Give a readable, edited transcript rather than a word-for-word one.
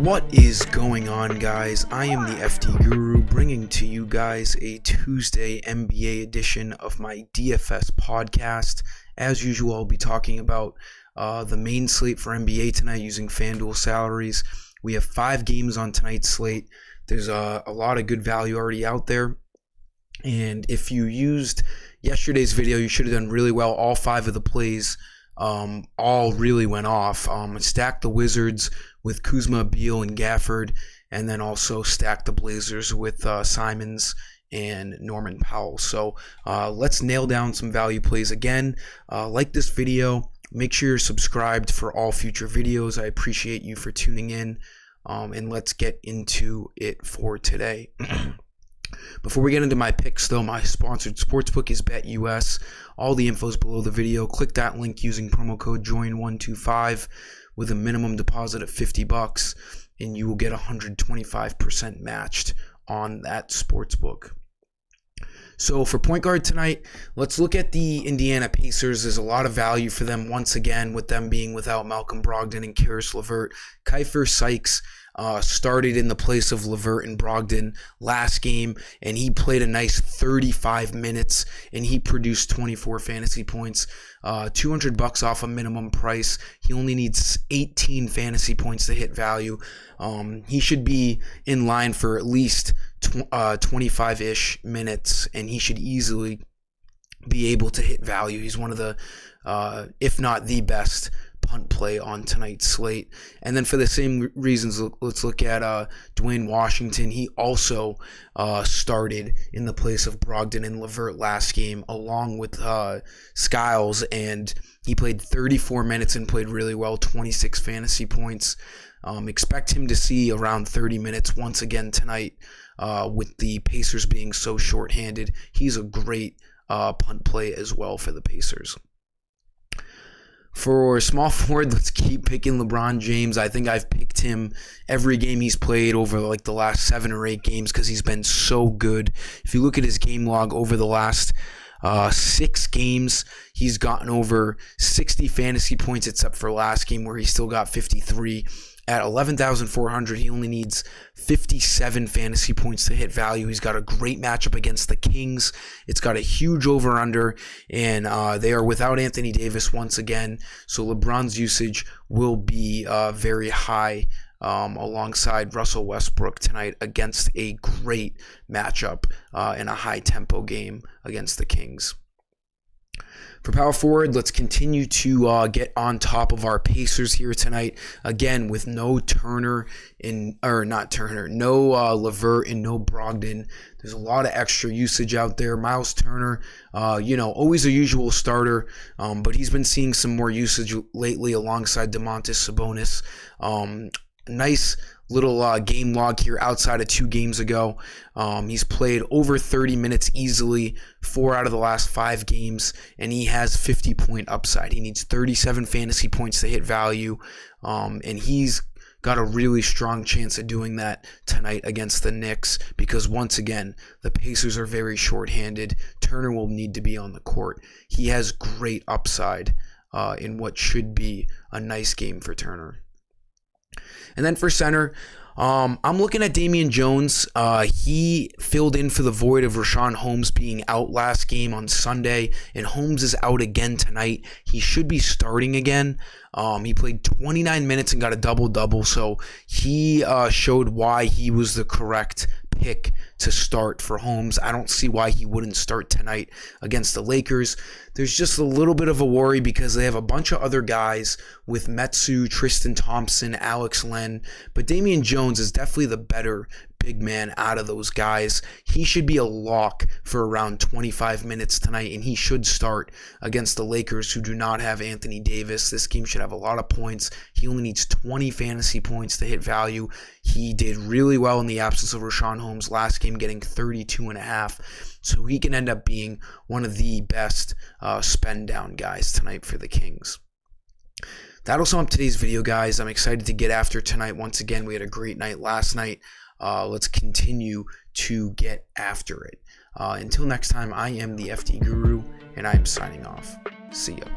What is going on, guys? I am the FD Guru, bringing to you guys a Tuesday NBA edition of my DFS podcast. As usual, I'll be talking about the main slate for NBA tonight using FanDuel salaries. We have 5 games on tonight's slate. There's a lot of good value already out there. And if you used yesterday's video, you should have done really well. All 5 of the plays all really went off. Stacked the Wizards with Kuzma, Beal, and Gafford, and then also stacked the Blazers with Simons and Norman Powell. So let's nail down some value plays again. Like this video, make sure you're subscribed for all future videos. I appreciate you for tuning in, and let's get into it for today. Before we get into my picks, though, my sponsored sportsbook is BetUS. All the info is below the video. Click that link using promo code JOIN125 with a minimum deposit of $50, and you will get 125% matched on that sportsbook. So for point guard tonight, let's look at the Indiana Pacers. There's a lot of value for them once again, with them being without Malcolm Brogdon and Karis LeVert. Kiefer Sykes started in the place of LeVert and Brogdon last game, and he played a nice 35 minutes, and he produced 24 fantasy points. $200 off a minimum price. He only needs 18 fantasy points to hit value. He should be in line for at least 25-ish minutes, and he should easily be able to hit value. He's one of the, if not the best punt play on tonight's slate. And then for the same reasons, let's look at Dwayne Washington. He also started in the place of Brogdon and LeVert last game, along with Skiles, and he played 34 minutes and played really well, 26 fantasy points. Expect him to see around 30 minutes once again tonight, with the Pacers being so shorthanded. He's a great punt play as well for the Pacers. For small forward, let's keep picking LeBron James. I think I've picked him every game he's played over like the last 7 or 8 games because he's been so good. If you look at his game log over the last 6 games, he's gotten over 60 fantasy points, except for last game where he still got 53. At 11,400, he only needs 57 fantasy points to hit value. He's got a great matchup against the Kings. It's got a huge over-under, and they are without Anthony Davis once again. So LeBron's usage will be very high alongside Russell Westbrook tonight against a great matchup in a high-tempo game against the Kings. For power forward, let's continue to get on top of our Pacers here tonight. Again, with no Turner no LeVert and no Brogdon. There's a lot of extra usage out there. Miles Turner, always a usual starter, but he's been seeing some more usage lately alongside Domantas Sabonis. Nice little game log here outside of 2 games ago. He's played over 30 minutes easily 4 out of the last 5 games, and he has 50-point upside. He needs 37 fantasy points to hit value, and he's got a really strong chance of doing that tonight against the Knicks because, once again, the Pacers are very shorthanded. Turner will need to be on the court. He has great upside in what should be a nice game for Turner. And then for center, I'm looking at Damian Jones. He filled in for the void of Richaun Holmes being out last game on Sunday, and Holmes is out again tonight. He should be starting again. He played 29 minutes and got a double-double, so he showed why he was the correct pick to start for Holmes. I don't see why he wouldn't start tonight against the Lakers. There's just a little bit of a worry because they have a bunch of other guys with Metsu, Tristan Thompson, Alex Len, but Damian Jones is definitely the better big man out of those guys. He should be a lock for around 25 minutes tonight, and he should start against the Lakers, who do not have Anthony Davis. This game should have a lot of points. He only needs 20 fantasy points to hit value. He did really well in the absence of Richaun Holmes last game, getting 32.5. So he can end up being one of the best spend down guys tonight for the Kings. That'll sum up today's video, guys. I'm excited to get after tonight. Once again, we had a great night last night. Let's continue to get after it. Until next time, I am the FD Guru, and and I am signing off. See ya.